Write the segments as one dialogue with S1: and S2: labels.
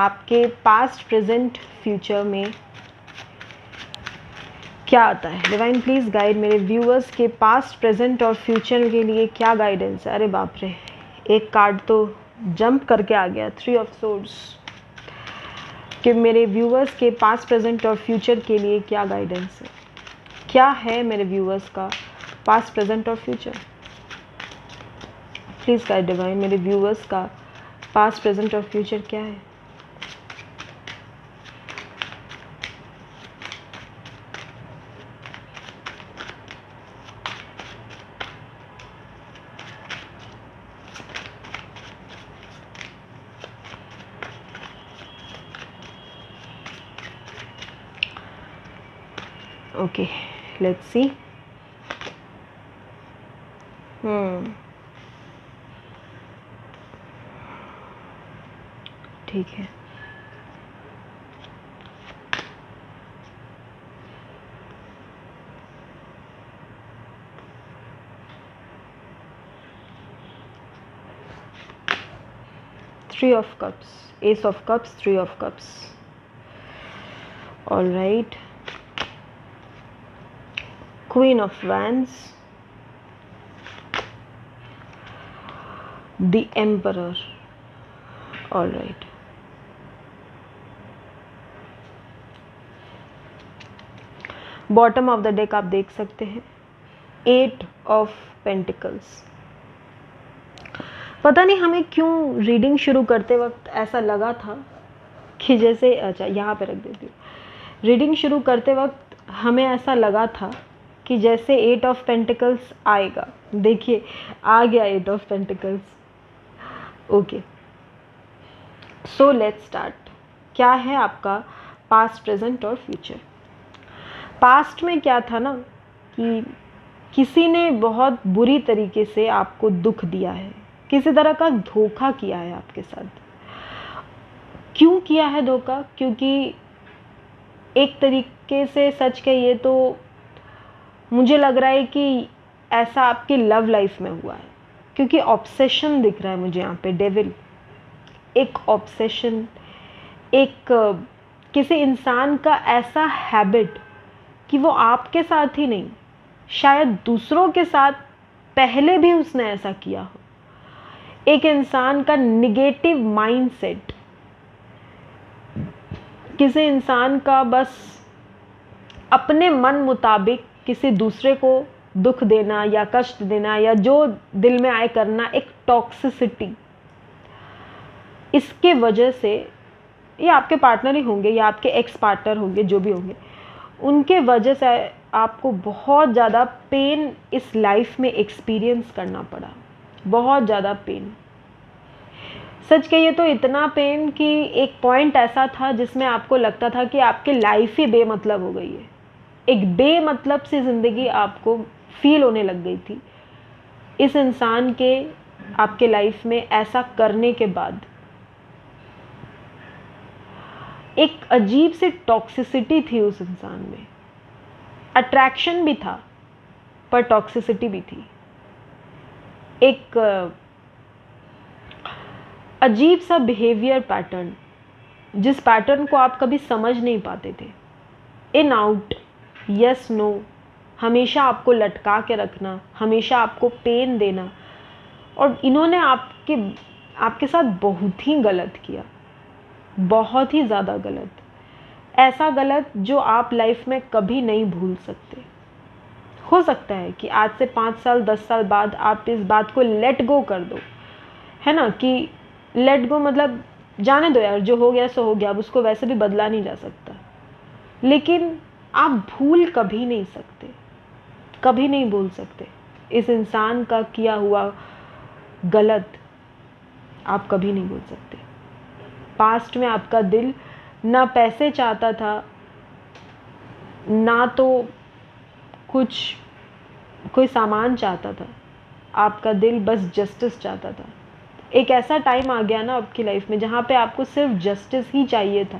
S1: आपके past present future में क्या आता है। डिवाइन प्लीज गाइड मेरे व्यूअर्स के पास्ट प्रेजेंट और फ्यूचर के लिए क्या गाइडेंस है। अरे बाप रे, एक कार्ड तो जंप करके आ गया, 3 ऑफ सोर्ड्स, कि मेरे व्यूअर्स के पास्ट प्रेजेंट और फ्यूचर के लिए क्या गाइडेंस है। क्या है मेरे व्यूअर्स का पास्ट प्रेजेंट और फ्यूचर। प्लीज गाइड डिवाइन मेरे व्यूअर्स का पास्ट प्रेजेंट और फ्यूचर क्या है। Okay, let's see. ठीक है, three of cups, S of cups, 3 of cups. All right, queen of wands, the emperor. All right, bottom of the deck आप देख सकते हैं 8 ऑफ पेंटिकल्स। पता नहीं हमें क्यों रीडिंग शुरू करते वक्त ऐसा लगा था कि जैसे, अच्छा यहाँ पे रख देती हूँ, रीडिंग शुरू करते वक्त हमें ऐसा लगा था कि जैसे 8 ऑफ पेंटिकल्स आएगा। देखिए आ गया 8 of pentacles. Okay, so let's start. क्या है आपका पास्ट प्रेजेंट और फ्यूचर। पास्ट में क्या था ना कि किसी ने बहुत बुरी तरीके से आपको दुख दिया है, किसी तरह का धोखा किया है आपके साथ। क्यों किया है धोखा, क्योंकि एक तरीके से सच कहिए तो मुझे लग रहा है कि ऐसा आपकी लव लाइफ में हुआ है, क्योंकि ऑब्सेशन दिख रहा है मुझे यहाँ पे, डेविल। एक ऑब्सेशन, एक किसी इंसान का ऐसा हैबिट कि वो आपके साथ ही नहीं, शायद दूसरों के साथ पहले भी उसने ऐसा किया हो। एक इंसान का निगेटिव माइंडसेट, किसी इंसान का बस अपने मन मुताबिक किसी दूसरे को दुख देना या कष्ट देना या जो दिल में आए करना, एक टॉक्सिसिटी। इसके वजह से ये आपके पार्टनर ही होंगे या आपके एक्स पार्टनर होंगे, जो भी होंगे, उनके वजह से आपको बहुत ज़्यादा पेन इस लाइफ में एक्सपीरियंस करना पड़ा। बहुत ज़्यादा पेन, सच कहिए तो इतना पेन कि एक पॉइंट ऐसा था जिसमें आपको लगता था कि आपकी लाइफ ही बेमतलब हो गई है। एक बेमतलब सी ज़िंदगी आपको फील होने लग गई थी इस इंसान के आपके लाइफ में ऐसा करने के बाद। एक अजीब सी टॉक्सिसिटी थी उस इंसान में। अट्रैक्शन भी था पर टॉक्सिसिटी भी थी। एक अजीब सा बिहेवियर पैटर्न, जिस पैटर्न को आप कभी समझ नहीं पाते थे। इन आउट, यस नो, हमेशा आपको लटका के रखना, हमेशा आपको पेन देना। और इन्होंने आपके साथ बहुत ही गलत किया, बहुत ही ज़्यादा गलत। ऐसा गलत जो आप लाइफ में कभी नहीं भूल सकते। हो सकता है कि आज से 5 साल 10 साल बाद आप इस बात को लेट गो कर दो, है ना, कि लेट गो मतलब जाने दो यार, जो हो गया सो हो गया, अब उसको वैसे भी बदला नहीं जा सकता। लेकिन आप भूल कभी नहीं सकते, कभी नहीं भूल सकते इस इंसान का किया हुआ गलत। आप कभी नहीं भूल सकते। पास्ट में आपका दिल ना पैसे चाहता था, ना तो कोई सामान चाहता था। आपका दिल बस जस्टिस चाहता था। एक ऐसा टाइम आ गया ना आपकी लाइफ में जहाँ पे आपको सिर्फ जस्टिस ही चाहिए था।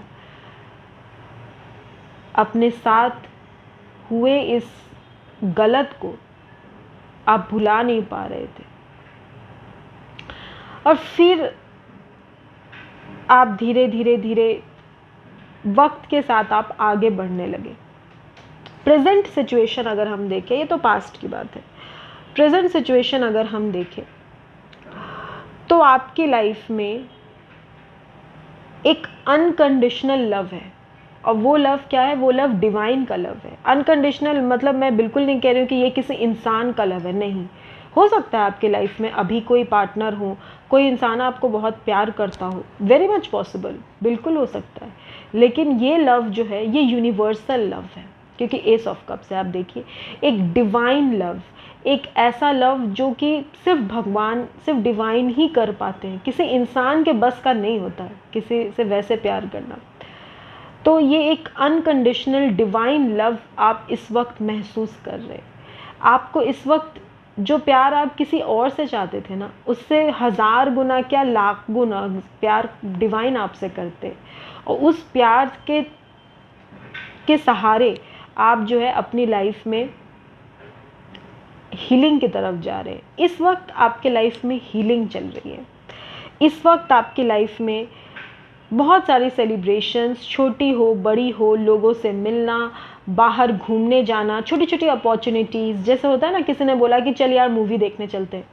S1: अपने साथ हुए इस गलत को आप भुला नहीं पा रहे थे। और फिर आप धीरे धीरे धीरे वक्त के साथ आप आगे बढ़ने लगे। प्रेजेंट सिचुएशन अगर हम देखें, ये तो पास्ट की बात है, प्रेजेंट सिचुएशन अगर हम देखें तो आपकी लाइफ में एक अनकंडीशनल लव है। और वो लव क्या है? वो लव डिवाइन का लव है। अनकंडीशनल मतलब मैं बिल्कुल नहीं कह रही हूँ कि ये किसी इंसान का लव है, नहीं। हो सकता है आपकी लाइफ में अभी कोई पार्टनर हो, कोई इंसान आपको बहुत प्यार करता हो, वेरी मच पॉसिबल, बिल्कुल हो सकता है। लेकिन ये लव जो है ये यूनिवर्सल लव है, क्योंकि एस ऑफ कप्स है, आप देखिए, एक डिवाइन लव, एक ऐसा लव जो कि सिर्फ भगवान, सिर्फ डिवाइन ही कर पाते हैं, किसी इंसान के बस का नहीं होता है किसी से वैसे प्यार करना। तो ये एक अनकंडीशनल डिवाइन लव आप इस वक्त महसूस कर रहे हैं। आपको इस वक्त जो प्यार आप किसी और से चाहते थे ना, उससे 1000 गुना क्या लाख गुना प्यार डिवाइन आपसे करते हैं। और उस प्यार के सहारे आप जो है अपनी लाइफ में हीलिंग की तरफ जा रहे हैं। इस वक्त आपके लाइफ में हीलिंग चल रही है। इस वक्त आपकी लाइफ में बहुत सारी सेलिब्रेशंस, छोटी हो बड़ी हो, लोगों से मिलना, बाहर घूमने जाना, छोटी छोटी अपॉर्चुनिटीज़, जैसे होता है ना, किसी ने बोला कि चल यार मूवी देखने चलते हैं,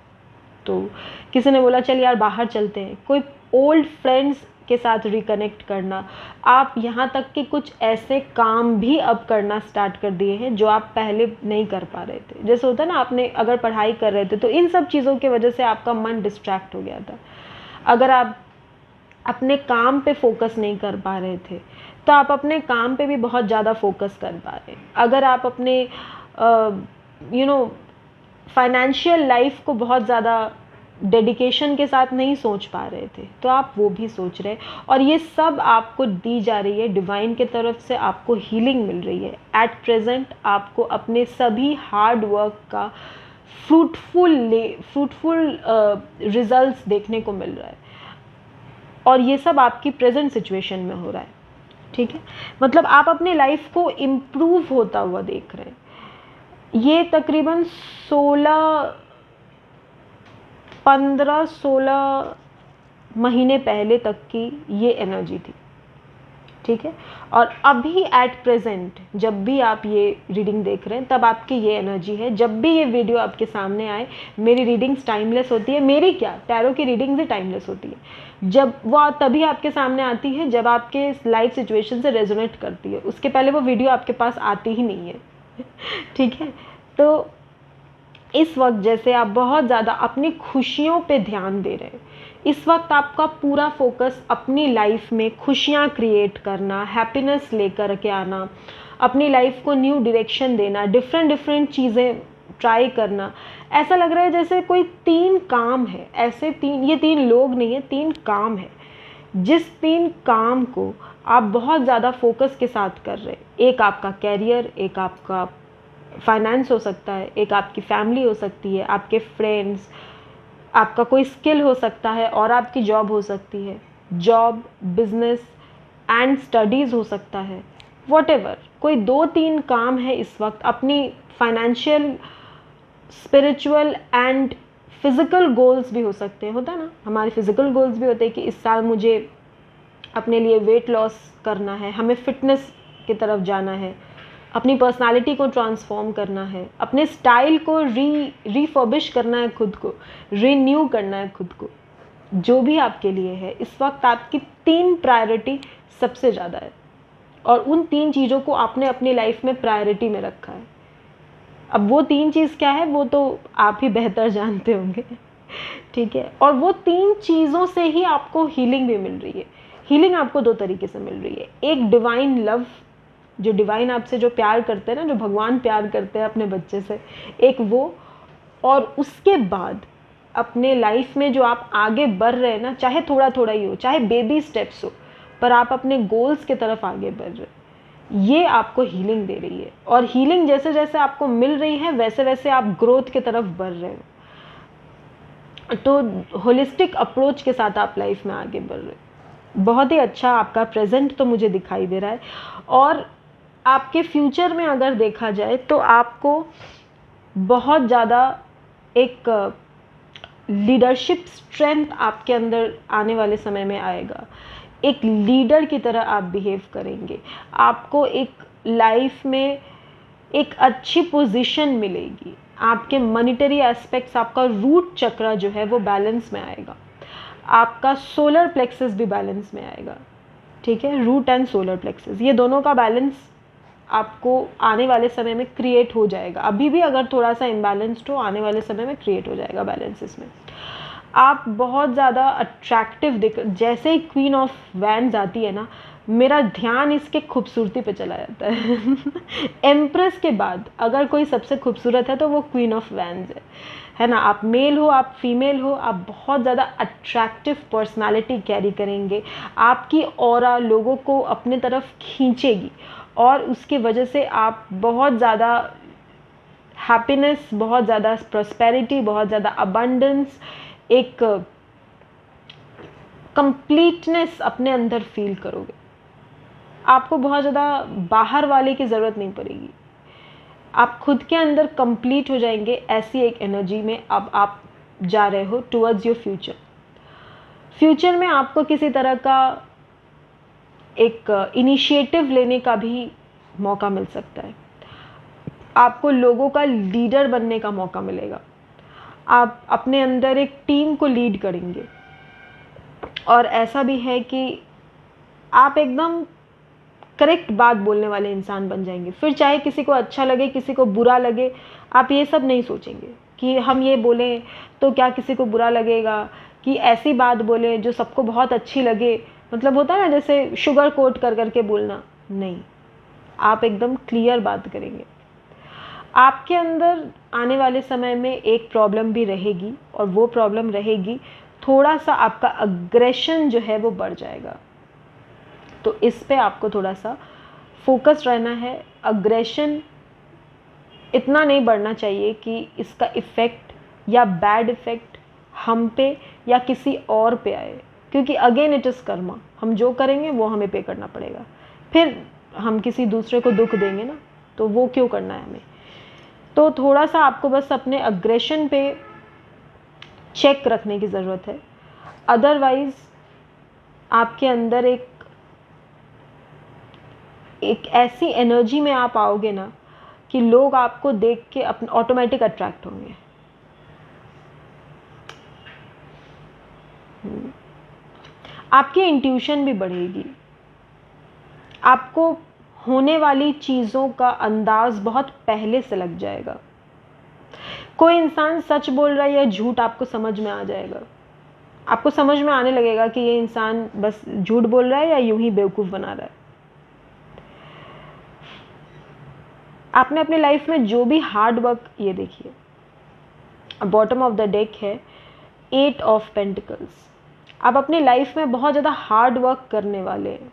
S1: तो किसी ने बोला चल यार बाहर चलते हैं, कोई ओल्ड फ्रेंड्स के साथ रिकनेक्ट करना। आप यहाँ तक कि कुछ ऐसे काम भी अब करना स्टार्ट कर दिए हैं जो आप पहले नहीं कर पा रहे थे। जैसे होता है ना, आपने अगर पढ़ाई कर रहे थे तो इन सब चीज़ों की वजह से आपका मन डिस्ट्रैक्ट हो गया था। अगर आप अपने काम पे फोकस नहीं कर पा रहे थे तो आप अपने काम पे भी बहुत ज़्यादा फोकस कर पा रहे हैं। अगर आप अपने फाइनेंशियल लाइफ को बहुत ज़्यादा डेडिकेशन के साथ नहीं सोच पा रहे थे तो आप वो भी सोच रहे हैं। और ये सब आपको दी जा रही है डिवाइन के तरफ से, आपको हीलिंग मिल रही है। एट प्रेजेंट आपको अपने सभी हार्ड वर्क का फ्रूटफुल रिजल्ट्स देखने को मिल रहा है। और ये सब आपकी प्रेजेंट सिचुएशन में हो रहा है, ठीक है। मतलब आप अपने लाइफ को इम्प्रूव होता हुआ देख रहे हैं। ये तकरीबन 15-16 महीने पहले तक की ये एनर्जी थी, ठीक है। और अभी एट प्रेजेंट जब भी आप ये रीडिंग देख रहे हैं तब आपकी ये एनर्जी है। जब भी ये वीडियो आपके सामने आए, मेरी रीडिंग्स टाइमलेस होती है, मेरी क्या, टैरो की रीडिंग्स ही टाइमलेस होती है। जब वो तभी आपके सामने आती है जब आपके लाइफ सिचुएशन से रेजोनेट करती है, उसके पहले वो वीडियो आपके पास आती ही नहीं है ठीक है। तो इस वक्त जैसे आप बहुत ज़्यादा अपनी खुशियों पे ध्यान दे रहे हैं, इस वक्त आपका पूरा फोकस अपनी लाइफ में खुशियाँ क्रिएट करना, हैप्पीनेस लेकर के आना, अपनी लाइफ को न्यू डायरेक्शन देना, डिफरेंट चीज़ें ट्राई करना। ऐसा लग रहा है जैसे कोई 3 काम है, ऐसे 3, ये 3 लोग नहीं है, 3 काम है, जिस 3 काम को आप बहुत ज़्यादा फोकस के साथ कर रहे हैं। एक आपका कैरियर, एक आपका फाइनेंस हो सकता है, एक आपकी फैमिली हो सकती है, आपके फ्रेंड्स, आपका कोई स्किल हो सकता है, और आपकी जॉब हो सकती है, जॉब, बिजनेस एंड स्टडीज़ हो सकता है, व्हाटएवर। कोई 2-3 काम है इस वक्त अपनी financial, spiritual and physical goals भी हो सकते हैं। होता है ना, हमारे फिज़िकल गोल्स भी होते हैं कि इस साल मुझे अपने लिए वेट लॉस करना है, हमें फिटनेस की तरफ जाना है, अपनी पर्सनालिटी को ट्रांसफॉर्म करना है, अपने स्टाइल को रिफर्बिश करना है, खुद को रीन्यू करना है खुद को। जो भी आपके लिए है इस वक्त आपकी 3 प्रायोरिटी सबसे ज़्यादा है, और उन 3 चीज़ों को आपने अपनी लाइफ में प्रायोरिटी में रखा है। अब वो 3 चीज़ क्या है वो तो आप ही बेहतर जानते होंगे ठीक है। और वो 3 चीज़ों से ही आपको हीलिंग भी मिल रही है। हीलिंग आपको 2 तरीके से मिल रही है। एक डिवाइन लव, जो डिवाइन आपसे जो प्यार करते हैं ना, जो भगवान प्यार करते हैं अपने बच्चे से, एक वो। और उसके बाद अपने लाइफ में जो आप आगे बढ़ रहे हैं ना, चाहे थोड़ा थोड़ा ही हो, चाहे बेबी स्टेप्स हो, पर आप अपने गोल्स की तरफ आगे बढ़ रहे हैं, ये आपको हीलिंग दे रही है। और हीलिंग जैसे जैसे आपको मिल रही है वैसे वैसे आप ग्रोथ की तरफ बढ़ रहे हो। तो होलिस्टिक अप्रोच के साथ आप लाइफ में आगे बढ़ रहे हो। बहुत ही अच्छा आपका प्रेजेंट तो मुझे दिखाई दे रहा है। और आपके फ्यूचर में अगर देखा जाए तो आपको बहुत ज़्यादा एक लीडरशिप स्ट्रेंथ आपके अंदर आने वाले समय में आएगा। एक लीडर की तरह आप बिहेव करेंगे, आपको एक लाइफ में एक अच्छी पोजीशन मिलेगी, आपके मॉनिटरी एस्पेक्ट्स, आपका रूट चक्र जो है वो बैलेंस में आएगा, आपका सोलर प्लेक्सस भी बैलेंस में आएगा। ठीक है, रूट एंड सोलर प्लेक्सस, ये दोनों का बैलेंस आपको आने वाले समय में क्रिएट हो जाएगा। अभी भी अगर थोड़ा सा इम्बैलेंस्ड हो, आने वाले समय में क्रिएट हो जाएगा बैलेंस इसमें। आप बहुत ज़्यादा अट्रैक्टिव दिख, जैसे ही क्वीन ऑफ वैंड्स आती है ना, मेरा ध्यान इसके खूबसूरती पे चला जाता है। एम्प्रेस के बाद अगर कोई सबसे खूबसूरत है तो वो क्वीन ऑफ वैंड्स है ना। आप मेल हो, आप फीमेल हो, आप बहुत ज़्यादा अट्रैक्टिव पर्सनालिटी कैरी करेंगे, आपकी ऑरा लोगों को अपने तरफ खींचेगी और उसकी वजह से आप बहुत ज़्यादा हैप्पीनेस, बहुत ज़्यादा प्रॉस्पेरिटी, बहुत ज़्यादा अबंडेंस, एक कंप्लीटनेस अपने अंदर फील करोगे। आपको बहुत ज़्यादा बाहर वाले की ज़रूरत नहीं पड़ेगी, आप खुद के अंदर कंप्लीट हो जाएंगे। ऐसी एक एनर्जी में अब आप जा रहे हो टुवर्ड्स योर फ्यूचर। फ्यूचर में आपको किसी तरह का एक इनिशिएटिव लेने का भी मौका मिल सकता है, आपको लोगों का लीडर बनने का मौका मिलेगा, आप अपने अंदर एक टीम को लीड करेंगे। और ऐसा भी है कि आप एकदम करेक्ट बात बोलने वाले इंसान बन जाएंगे। फिर चाहे किसी को अच्छा लगे, किसी को बुरा लगे, आप ये सब नहीं सोचेंगे कि हम ये बोलें तो क्या किसी को बुरा लगेगा, कि ऐसी बात बोलें जो सबको बहुत अच्छी लगे, मतलब होता है ना जैसे शुगर कोट कर करके बोलना, नहीं, आप एकदम क्लियर बात करेंगे। आपके अंदर आने वाले समय में एक प्रॉब्लम भी रहेगी, और वो प्रॉब्लम रहेगी थोड़ा सा आपका अग्रेशन जो है वो बढ़ जाएगा। तो इस पे आपको थोड़ा सा फोकस रहना है। अग्रेशन इतना नहीं बढ़ना चाहिए कि इसका इफ़ेक्ट या बैड इफ़ेक्ट हम पे या किसी और पे आए, क्योंकि अगेन इट इज़ कर्मा, हम जो करेंगे वो हमें पे करना पड़ेगा। फिर हम किसी दूसरे को दुख देंगे ना, तो वो क्यों करना है हमें। तो थोड़ा सा आपको बस अपने अग्रेशन पे चेक रखने की ज़रूरत है। अदरवाइज़ आपके अंदर एक ऐसी एनर्जी में आप आओगे ना कि लोग आपको देख के अपने ऑटोमेटिक अट्रैक्ट होंगे। आपकी इंट्यूशन भी बढ़ेगी, आपको होने वाली चीज़ों का अंदाज बहुत पहले से लग जाएगा। कोई इंसान सच बोल रहा है या झूठ आपको समझ में आ जाएगा, आपको समझ में आने लगेगा कि ये इंसान बस झूठ बोल रहा है या यूं ही बेवकूफ़ बना रहा है। आपने अपनी लाइफ में जो भी हार्ड वर्क, ये देखिए बॉटम ऑफ द डेक है 8 ऑफ पेंटिकल्स। आप अपनी लाइफ में बहुत ज़्यादा हार्ड वर्क करने वाले हैं,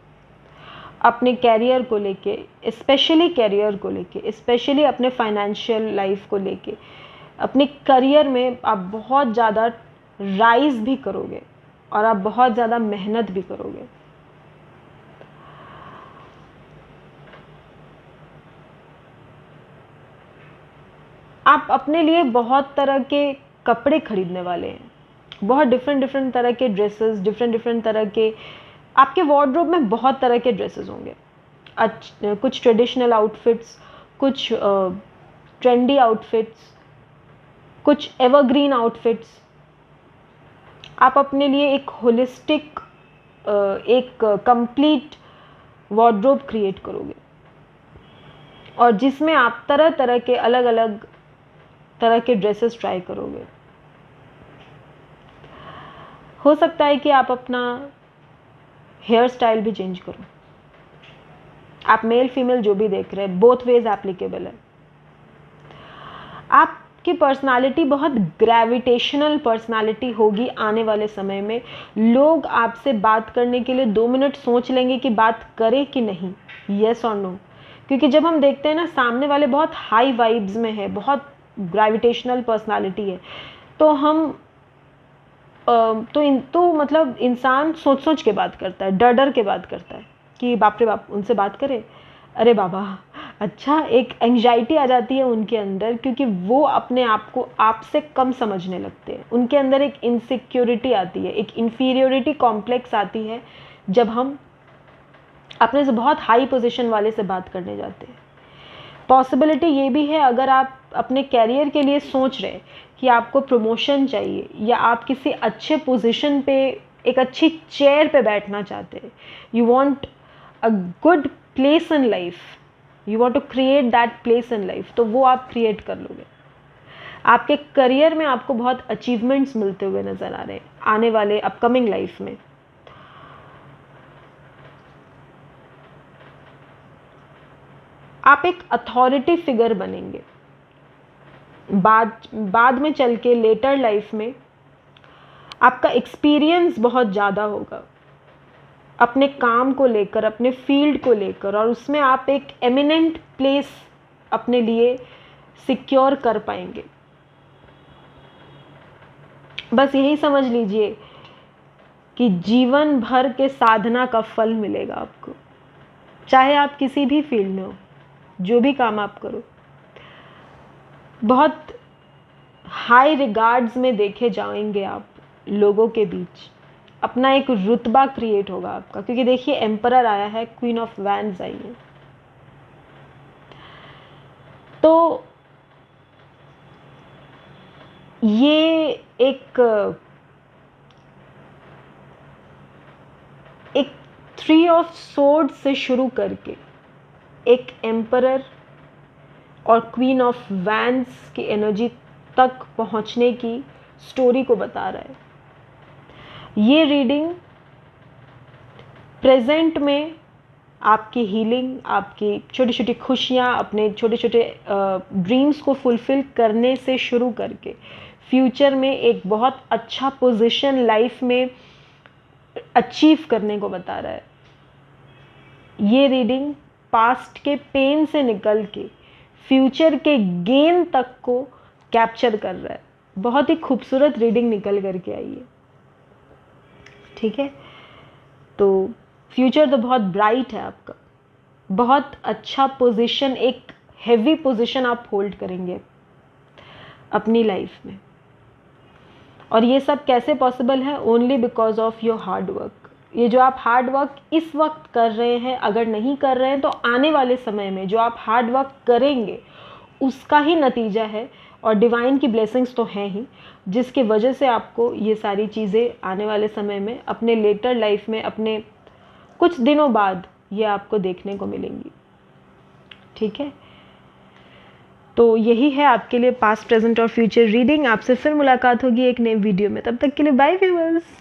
S1: अपने कैरियर को लेके, स्पेशली कैरियर को लेके, स्पेशली अपने फाइनेंशियल लाइफ को लेके, अपने करियर में आप बहुत ज़्यादा राइज भी करोगे और आप बहुत ज़्यादा मेहनत भी करोगे। आप अपने लिए बहुत तरह के कपड़े खरीदने वाले हैं, बहुत डिफरेंट तरह के ड्रेसेस, डिफरेंट तरह के, आपके वार्डरोब में बहुत तरह के ड्रेसेस होंगे। कुछ ट्रेडिशनल आउटफिट्स, कुछ ट्रेंडी आउटफिट्स, कुछ एवरग्रीन आउटफिट्स। आप अपने लिए एक होलिस्टिक, एक कंप्लीट वार्डरोब क्रिएट करोगे, और जिसमें आप तरह तरह के अलग अलग तरह के ड्रेसेस ट्राई करोगे। हो सकता है कि आप अपना हेयर स्टाइल भी चेंज करो। आप मेल फीमेल जो भी देख रहे हैं, बोथ वेज एप्लीकेबल है। आपकी पर्सनालिटी बहुत ग्रेविटेशनल पर्सनालिटी होगी आने वाले समय में। लोग आपसे बात करने के लिए 2 मिनट सोच लेंगे कि बात करें कि नहीं, येस और नो। क्योंकि जब हम देखते हैं ना सामने वाले बहुत हाई वाइब्स में है, बहुत ग्रेविटेशनल पर्सनालिटी है, तो हम तो मतलब इंसान सोच सोच के बात करता है, डर डर के बात करता है कि बाप रे बाप उनसे बात करें, अरे बाबा अच्छा, एक एंग्जाइटी आ जाती है उनके अंदर, क्योंकि वो अपने आप को आपसे कम समझने लगते हैं। उनके अंदर एक इनसिक्योरिटी आती है, एक इन्फीरियोरिटी कॉम्प्लेक्स आती है जब हम अपने से बहुत हाई पोजीशन वाले से बात करने जाते हैं। पॉसिबिलिटी ये भी है, अगर आप अपने कैरियर के लिए सोच रहे कि आपको प्रमोशन चाहिए या आप किसी अच्छे पोजीशन पे, एक अच्छी चेयर पे बैठना चाहते हैं, you want a good place in life, you want to create that place in life, तो वो आप क्रिएट कर लोगे। आपके करियर में आपको बहुत अचीवमेंट्स मिलते हुए नजर आ रहे हैं आने वाले अपकमिंग लाइफ में। आप एक अथॉरिटी फिगर बनेंगे बाद में चल के, लेटर लाइफ में आपका एक्सपीरियंस बहुत ज़्यादा होगा अपने काम को लेकर, अपने फील्ड को लेकर, और उसमें आप एक एमिनेंट प्लेस अपने लिए सिक्योर कर पाएंगे। बस यही समझ लीजिए कि जीवन भर के साधना का फल मिलेगा आपको, चाहे आप किसी भी फील्ड में हो, जो भी काम आप करो। बहुत हाई रिगार्ड्स में देखे जाएंगे आप लोगों के बीच, अपना एक रुतबा क्रिएट होगा आपका, क्योंकि देखिए एम्परर आया है, क्वीन ऑफ वैंड्स आई है। तो ये एक थ्री ऑफ सोर्ड्स से शुरू करके एक एम्परर और क्वीन ऑफ वैंड्स की एनर्जी तक पहुंचने की स्टोरी को बता रहा है। ये रीडिंग प्रेजेंट में आपकी हीलिंग, आपकी छोटी छोटी खुशियाँ, अपने छोटे छोटे ड्रीम्स को फुलफिल करने से शुरू करके फ्यूचर में एक बहुत अच्छा पोजीशन लाइफ में अचीव करने को बता रहा है। ये रीडिंग पास्ट के पेन से निकल के फ्यूचर के गेन तक को कैप्चर कर रहा है। बहुत ही खूबसूरत रीडिंग निकल करके आई है, ठीक है। तो फ्यूचर तो बहुत ब्राइट है आपका, बहुत अच्छा पोजीशन, एक हेवी पोजीशन आप होल्ड करेंगे अपनी लाइफ में। और ये सब कैसे पॉसिबल है? Only because of your hard work. ये जो आप हार्ड वर्क इस वक्त कर रहे हैं, अगर नहीं कर रहे हैं तो आने वाले समय में जो आप हार्ड वर्क करेंगे उसका ही नतीजा है, और डिवाइन की ब्लेसिंग्स तो हैं ही, जिसकी वजह से आपको ये सारी चीज़ें आने वाले समय में अपने लेटर लाइफ में, अपने कुछ दिनों बाद ये आपको देखने को मिलेंगी, ठीक है। तो यही है आपके लिए पास्ट, प्रेजेंट और फ्यूचर रीडिंग। आपसे फिर मुलाकात होगी एक नए वीडियो में, तब तक के लिए बाय व्यूअर्स।